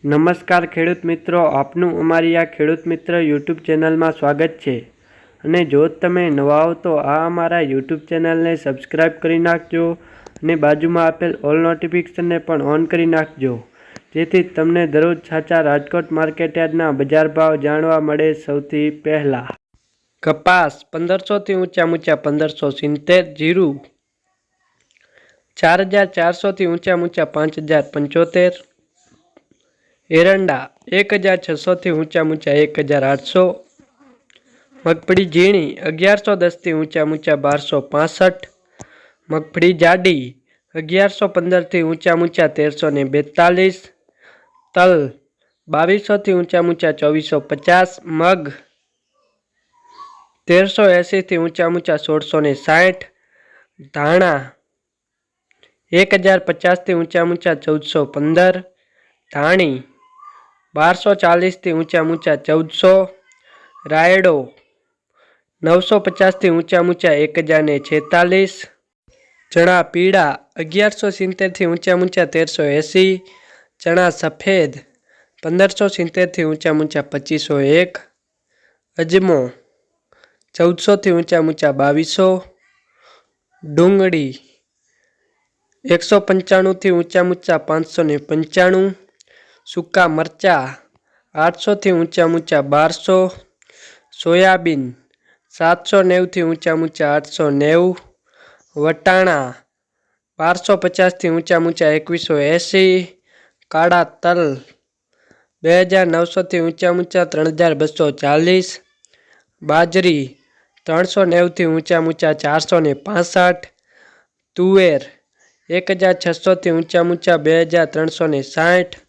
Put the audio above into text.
નમસ્કાર ખેડૂત મિત્રો, આપનું અમારી આ ખેડૂત મિત્ર યુટ્યુબ ચેનલમાં સ્વાગત છે. અને જો તમે નવા હો તો આ અમારા યુટ્યુબ ચેનલને સબસ્ક્રાઈબ કરી નાખજો અને બાજુમાં આપેલ ઓલ નોટિફિકેશનને પણ ઓન કરી નાખજો, જેથી તમને દરરોજ સાચા રાજકોટ માર્કેટયાર્ડના બજાર ભાવ જાણવા મળે સૌથી પહેલા. કપાસ 1500 થી ઊંચા 1570, જીરું 4400 થી ઊંચા 5075, એરંડા 1600 થી ઊંચા 1800, મગફળી ઝીણી 1110 થી ઊંચા 1265, મગફળી જાડી 1115 થી ઊંચા 1342, તલ 2200 થી ઊંચા 2450, મગ 1380 થી ઊંચા 1660, ધાણા 1050 થી ઊંચા 1415, ધાણી 1240 થી ઊંચા 1400, રાયડો 950 થી ઊંચા 1046, ચણા પીળા 1170 થી ઊંચા 1380, ચણા સફેદ 1570 થી ઊંચા 2501, અજમો 1400 થી ઊંચા 2200, ડુંગળી 195 થી ઊંચા 595, સૂકા મરચા 800 થી ઊંચા 1200, સોયાબીન 790 થી ઊંચા 890, વટાણા 1250 થી ઊંચા 2180, કાળા તલ 2900 થી ઊંચા 3240, બાજરી 390 થી ઊંચા 465, તુવેર 1600 થી ઊંચા 2360,